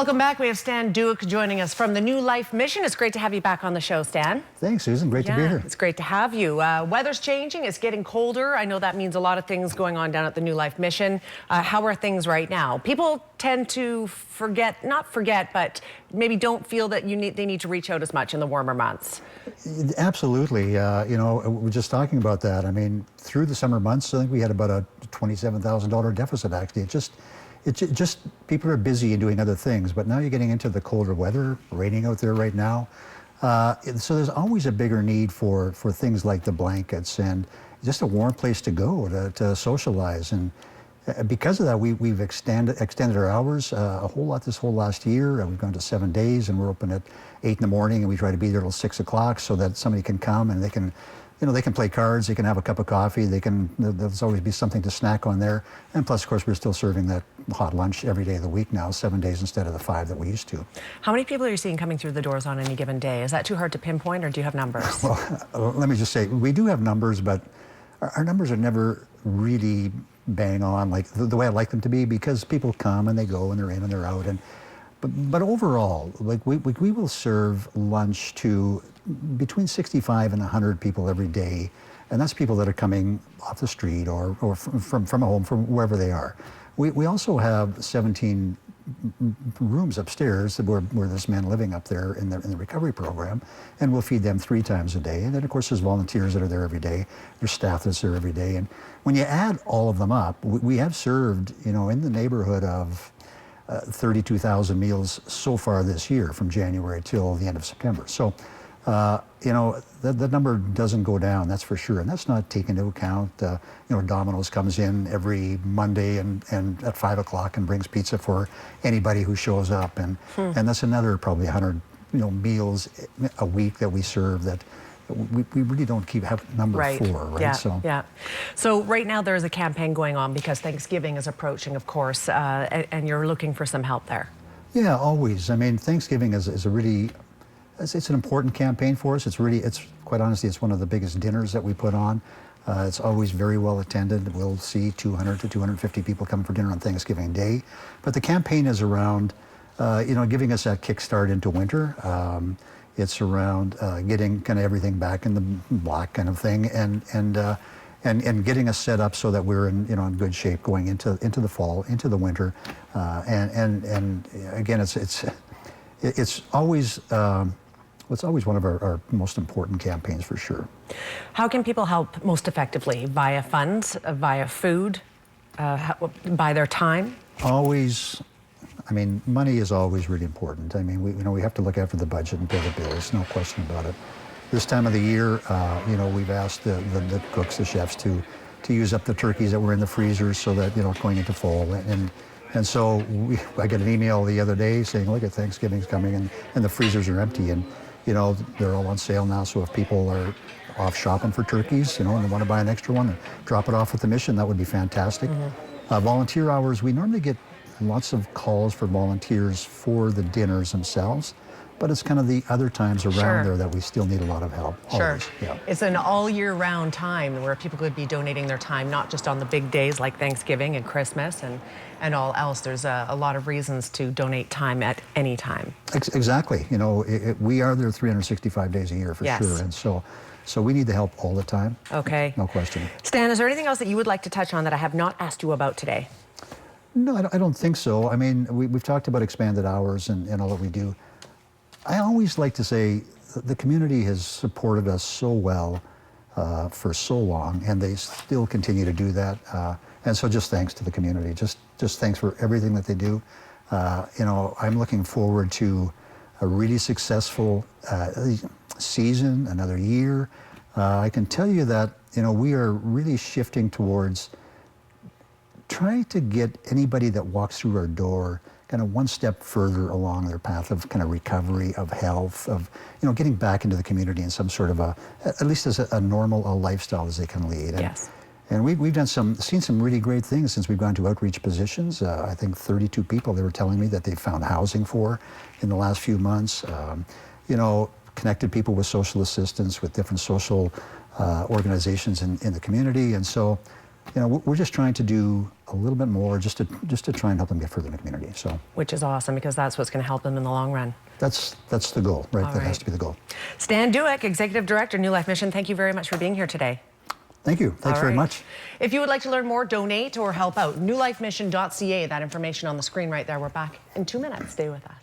Welcome back. We have Stan Dueck joining us from the New Life Mission. It's great to have you back on the show, Stan. Thanks, Susan. Great to be here. It's great to have you. Weather's changing. It's getting colder. I know that means a lot of things going on down at the New Life Mission. How are things right now? People tend to not forget, but maybe don't feel that they need to reach out as much in the warmer months. Absolutely. You know, we're just talking about that. I mean, through the summer months, I think we had about a $27,000 deficit, actually. It's just people are busy and doing other things, but now you're getting into the colder weather, raining out there right now. So there's always a bigger need for things like the blankets and just a warm place to go to socialize. And because of that, we've extended our hours a whole lot this whole last year. We've gone to 7 days, and we're open at 8 in the morning, and we try to be there till 6 o'clock so that somebody can come and they can, you know, they can play cards, they can have a cup of coffee, there's always be something to snack on there. And plus, of course, we're still serving that hot lunch every day of the week now, 7 days instead of the 5 that we used to. How many people are you seeing coming through the doors on any given day? Is that too hard to pinpoint, or do you have numbers? Well, let me just say, we do have numbers, but our numbers are never really bang on like the way I like them to be, because people come and they go and they're in and they're out. But overall, like we will serve lunch to between 65 and 100 people every day, and that's people that are coming off the street or from a home, from wherever they are. We also have 17 rooms upstairs where there's men living up there in the recovery program, and we'll feed them 3 times a day. And then, of course, there's volunteers that are there every day. There's staff that's there every day. And when you add all of them up, we have served, you know, in the neighborhood of 32,000 meals so far this year, from January till the end of September. So, you know, that number doesn't go down, that's for sure. And that's not taking into account, you know, Domino's comes in every Monday and at 5 o'clock and brings pizza for anybody who shows up. And that's another probably 100, you know, meals a week that we serve that we really don't have number for, right? Yeah. So right now there's a campaign going on because Thanksgiving is approaching, of course, and you're looking for some help there. Yeah, always. I mean, Thanksgiving is a really, it's an important campaign for us. It's quite honestly, it's one of the biggest dinners that we put on. It's always very well attended. We'll see 200 to 250 people come for dinner on Thanksgiving Day. But the campaign is around, you know, giving us that kickstart into winter. It's around getting kind of everything back in the black kind of thing, and getting us set up so that we're in, you know, in good shape going into the fall, into the winter. And again, it's always one of our most important campaigns for sure. How can people help most effectively? Via funds, via food, by their time? Always. I mean, money is always really important. I mean, we have to look after the budget and pay the bills, no question about it. This time of the year, you know, we've asked the cooks, the chefs, to use up the turkeys that were in the freezers so that, you know, going into fall. And so I got an email the other day saying, look, Thanksgiving's coming and the freezers are empty, and, you know, they're all on sale now. So if people are off shopping for turkeys, you know, and they want to buy an extra one and drop it off at the mission, that would be fantastic. Volunteer hours, we normally get lots of calls for volunteers for the dinners themselves, but it's kind of the other times around there that we still need a lot of help. Always. Yeah. It's an all year round time where people could be donating their time, not just on the big days like Thanksgiving and Christmas and all else. There's a lot of reasons to donate time at any time. Exactly. You know, we are there 365 days a year for sure. And so we need the help all the time. Okay. No question. Stan, is there anything else that you would like to touch on that I have not asked you about today? No, I don't think so. I mean, we've talked about expanded hours and all that we do. I always like to say the community has supported us so well for so long, and they still continue to do that. And so just thanks to the community. Just thanks for everything that they do. You know, I'm looking forward to a really successful season, another year. I can tell you that, you know, we are really shifting towards trying to get anybody that walks through our door kind of one step further along their path of kind of recovery, of health, of, you know, getting back into the community in some sort of at least as a normal lifestyle as they can lead. And we've seen some really great things since we've gone to outreach positions. I think 32 people, they were telling me that they found housing for in the last few months. You know, connected people with social assistance, with different social organizations in the community. And so you know, we're just trying to do a little bit more just to try and help them get further in the community. So, which is awesome, because that's what's going to help them in the long run. that's the goal, right? That has to be the goal. Stan Dueck, Executive Director, New Life Mission, thank you very much for being here today. Thank you. Thanks very much. If you would like to learn more, donate or help out, newlifemission.ca. That information on the screen right there. We're back in 2 minutes. Stay with us.